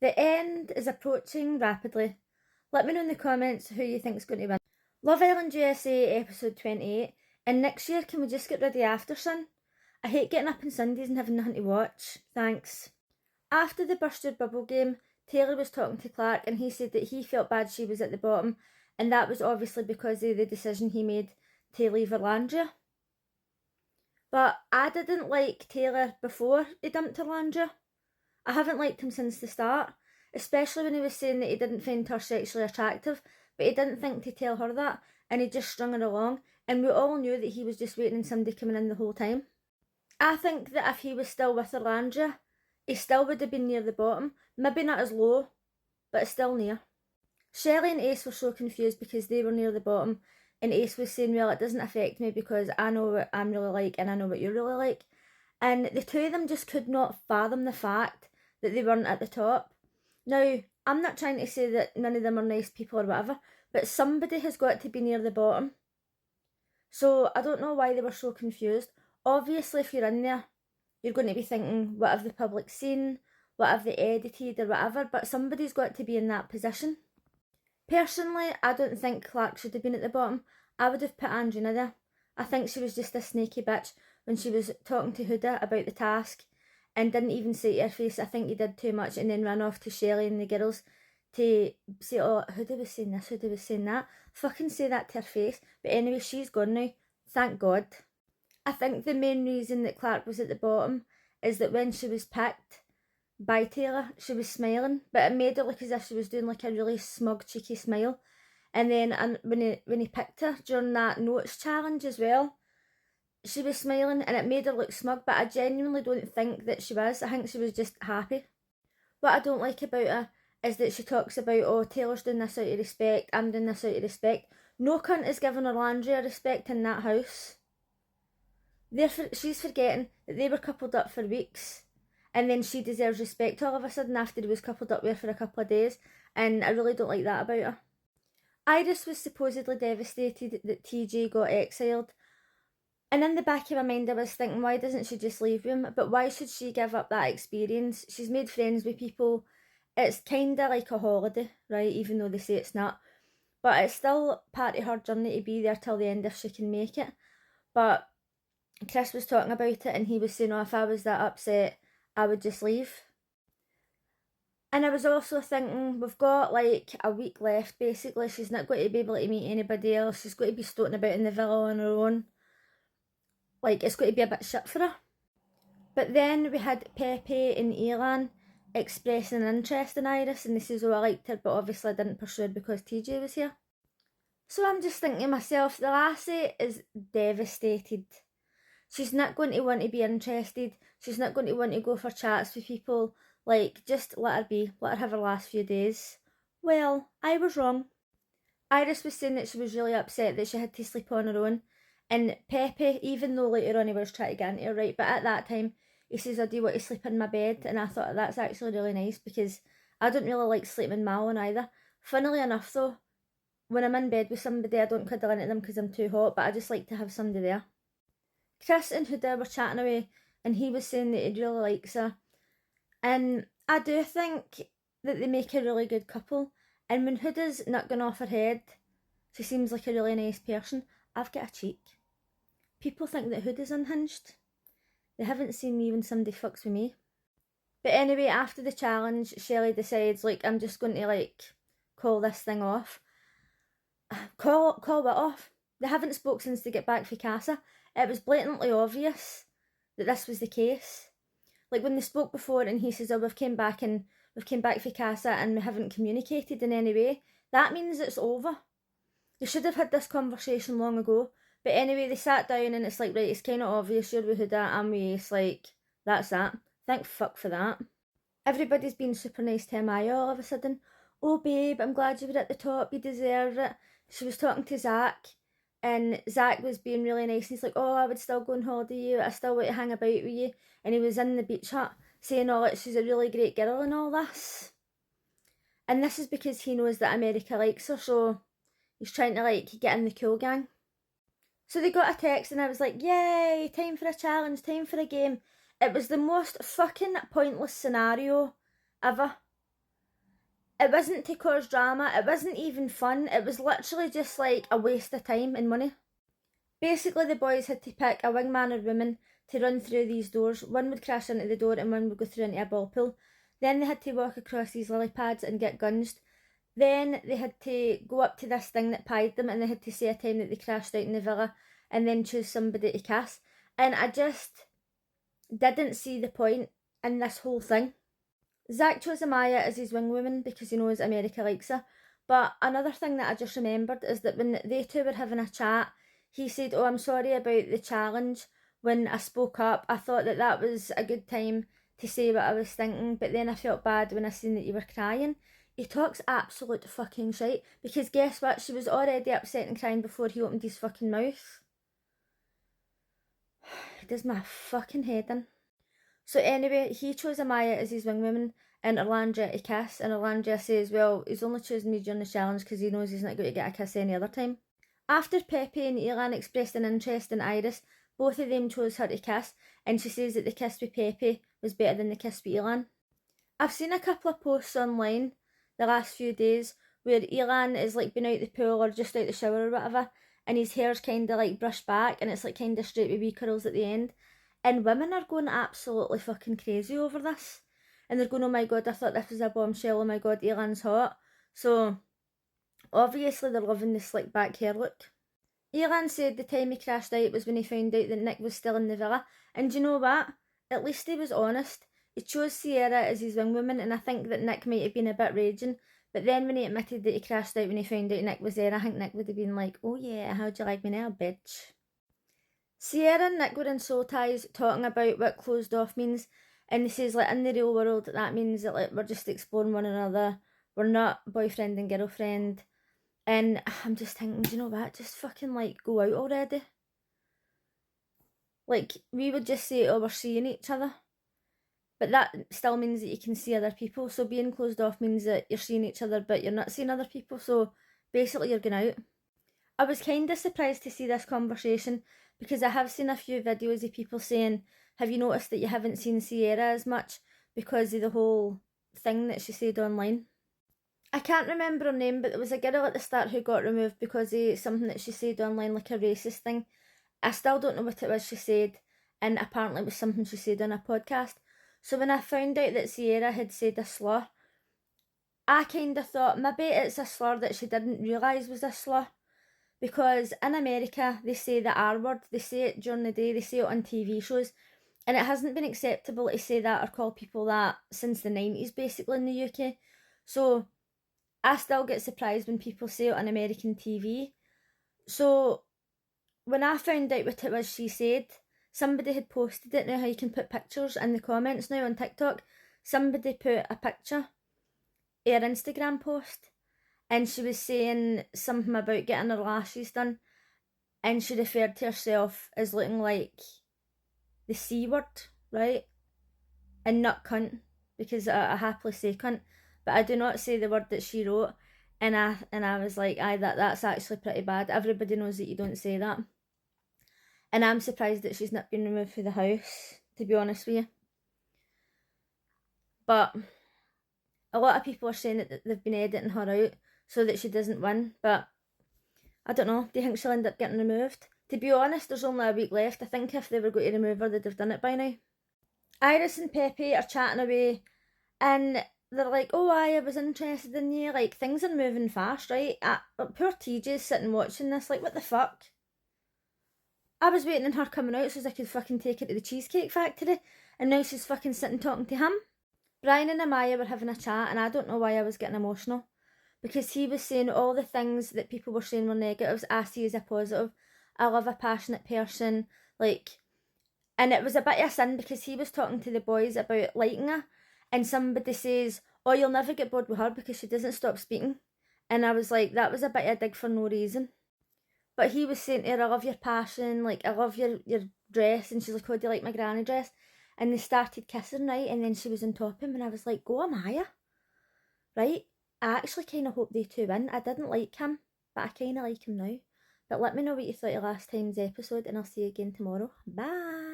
The end is approaching rapidly. Let me know in the comments who you think is going to win. Love Island USA episode 28. And next year, can we just get rid of the Aftersun? I hate getting up on Sundays and having nothing to watch. Thanks. After the Burst Your Bubble game, Taylor was talking to Clark and he said that he felt bad she was at the bottom, and that was obviously because of the decision he made to leave Erlandria. But I didn't like Taylor before he dumped Erlandria. I haven't liked him since the start, especially when he was saying that he didn't find her sexually attractive, but he didn't think to tell her that, and he just strung her along, and we all knew that he was just waiting on somebody coming in the whole time. I think that if he was still with Erlandria, he still would have been near the bottom, maybe not as low, but still near. Shelley and Ace were so confused because they were near the bottom, and Ace was saying, well, it doesn't affect me because I know what I'm really like and I know what you're really like. And the two of them just could not fathom the fact that they weren't at the top. Now, I'm not trying to say that none of them are nice people or whatever, but somebody has got to be near the bottom. So I don't know why they were so confused. Obviously, if you're in there, you're going to be thinking, what have the public seen? What have they edited or whatever? But somebody's got to be in that position. Personally, I don't think Clark should have been at the bottom. I would have put Andrina there. I think she was just a snaky bitch when she was talking to Huda about the task and didn't even say to her face, I think you did too much, and then ran off to Shelley and the girls to say, oh, Huda was saying this, Huda was saying that. Fucking say that to her face. But anyway, she's gone now. Thank God. I think the main reason that Clark was at the bottom is that when she was picked by Taylor, she was smiling, but it made her look as if she was doing like a really smug, cheeky smile. And then when he picked her during that notes challenge as well, she was smiling and it made her look smug, but I genuinely don't think that she was. I think she was just happy. What I don't like about her is that she talks about, oh, Taylor's doing this out of respect, I'm doing this out of respect. No cunt is giving Erlandria respect in that house. She's forgetting that they were coupled up for weeks, and then she deserves respect all of a sudden after he was coupled up with her for a couple of days, and I really don't like that about her. Iris was supposedly devastated that TJ got exiled, and in the back of my mind I was thinking, why doesn't she just leave him? But why should she give up that experience? She's made friends with people. It's kind of like a holiday, right, even though they say it's not. But it's still part of her journey to be there till the end if she can make it. But Chris was talking about it and he was saying, oh, if I was that upset, I would just leave. And I was also thinking, we've got like a week left basically. She's not going to be able to meet anybody else. She's going to be stoating about in the villa on her own. Like, it's going to be a bit shit for her. But then we had Pepe and Elan expressing an interest in Iris, and they says, oh, I liked her, but obviously I didn't pursue her because TJ was here. So I'm just thinking to myself, the lassie is devastated. She's not going to want to be interested. She's not going to want to go for chats with people. Like, just let her be. Let her have her last few days. Well, I was wrong. Iris was saying that she was really upset that she had to sleep on her own. And Pepe, even though later on he was trying to get into her, right, but at that time, he says, oh, do you want to sleep in my bed? And I thought that's actually really nice because I don't really like sleeping in my own either. Funnily enough though, when I'm in bed with somebody, I don't cuddle into them because I'm too hot, but I just like to have somebody there. Chris and Huda were chatting away and he was saying that he really likes her. And I do think that they make a really good couple. And when Huda's not going off her head, she seems like a really nice person. I've got a cheek. People think that Huda's unhinged. They haven't seen me when somebody fucks with me. But anyway, after the challenge, Shelley decides, like, I'm just going to, like, call this thing off. Call what off? They haven't spoke since they get back for Casa. It was blatantly obvious that this was the case. Like, when they spoke before and he says, oh, we've came back for Casa and we haven't communicated in any way, that means it's over. They should have had this conversation long ago. But anyway, they sat down and it's like, right, it's kind of obvious you're with Huda, I'm with Ace, like, that's that. Thank fuck for that. Everybody's been super nice to Amaya all of a sudden. Oh babe, I'm glad you were at the top, you deserve it. She was talking to Zach and Zach was being really nice and he's like, oh, I would still go on holiday with you, I still want to hang about with you. And he was in the beach hut saying, oh, she's a really great girl and all this. And this is because he knows that America likes her, so he's trying to, like, get in the cool gang. So they got a text and I was like, yay, time for a challenge, time for a game. It was the most fucking pointless scenario ever. It wasn't to cause drama, it wasn't even fun, it was literally just like a waste of time and money. Basically, the boys had to pick a wingman or woman to run through these doors. One would crash into the door and one would go through into a ball pool. Then they had to walk across these lily pads and get gunged. Then they had to go up to this thing that pied them, and they had to say a time that they crashed out in the villa and then choose somebody to kiss. And I just didn't see the point in this whole thing. Zach chose Amaya as his wingwoman because he knows America likes her. But another thing that I just remembered is that when they two were having a chat, he said, "Oh, I'm sorry about the challenge when I spoke up. I thought that that was a good time to say what I was thinking, but then I felt bad when I seen that you were crying." He talks absolute fucking shite, because guess what? She was already upset and crying before he opened his fucking mouth. He does my fucking head in. So anyway, he chose Amaya as his wingwoman and Erlandria to kiss, and Erlandria says, well, he's only choosing me during the challenge because he knows he's not going to get a kiss any other time. After Pepe and Elan expressed an interest in Iris, both of them chose her to kiss, and she says that the kiss with Pepe was better than the kiss with Elan. I've seen a couple of posts online the last few days where Elan is like been out the pool or just out the shower or whatever, and his hair's kind of like brushed back and it's like kind of straight with wee curls at the end, and women are going absolutely fucking crazy over this, and they're going, oh my god, I thought this was a bombshell, oh my god, Elan's hot. So obviously they're loving the slick back hair look. Elan said the time he crashed out was when he found out that Nick was still in the villa, and you know what, at least he was honest. He chose Sierra as his wingwoman, and I think that Nick might have been a bit raging, but then when he admitted that he crashed out when he found out Nick was there, I think Nick would have been like, oh yeah, how'd you like me now, bitch? Sierra and Nick were in soul ties talking about what closed off means, and he says like in the real world that means that like we're just exploring one another, we're not boyfriend and girlfriend, and I'm just thinking, do you know what, just fucking like go out already. Like, we would just say, oh, we're seeing each other, but that still means that you can see other people. So being closed off means that you're seeing each other but you're not seeing other people, so basically you're going out. I was kind of surprised to see this conversation because I have seen a few videos of people saying, have you noticed that you haven't seen Sierra as much because of the whole thing that she said online? I can't remember her name, but there was a girl at the start who got removed because of something that she said online, like a racist thing. I still don't know what it was she said, and apparently it was something she said on a podcast. So when I found out that Sierra had said a slur, I kind of thought maybe it's a slur that she didn't realise was a slur. Because in America, they say the R word, they say it during the day, they say it on TV shows, and it hasn't been acceptable to say that or call people that since the 90s, basically, in the UK. So I still get surprised when people say it on American TV. So when I found out what it was she said, somebody had posted it. Now how you can put pictures in the comments now on TikTok. Somebody put a picture of her Instagram post, and she was saying something about getting her lashes done, and she referred to herself as looking like the C word, right? And not cunt, because I happily say cunt, but I do not say the word that she wrote. And I was like, aye, that's actually pretty bad. Everybody knows that you don't say that. And I'm surprised that she's not been removed from the house, to be honest with you. But a lot of people are saying that they've been editing her out so that she doesn't win. But I don't know, do you think she'll end up getting removed? To be honest, there's only a week left. I think if they were going to remove her, they'd have done it by now. Iris and Pepe are chatting away, and they're like, oh, I was interested in you. Like, things are moving fast, right? Poor TJ's sitting watching this, like, what the fuck? I was waiting on her coming out so I could fucking take her to the Cheesecake Factory, and now she's fucking sitting talking to him. Brian and Amaya were having a chat, and I don't know why I was getting emotional, because he was saying all the things that people were saying were negatives, I see as a positive. I love a passionate person, like, and it was a bit of a sin because he was talking to the boys about liking her, and somebody says, oh, you'll never get bored with her because she doesn't stop speaking. And I was like, that was a bit of a dig for no reason. But he was saying to her, I love your passion, like, I love your dress. And she's like, oh, do you like my granny dress? And they started kissing, right? And then she was on top of him, and I was like, go Amaya. Right? I actually kind of hope they two win. I didn't like him, but I kind of like him now. But let me know what you thought of last time's episode, and I'll see you again tomorrow. Bye!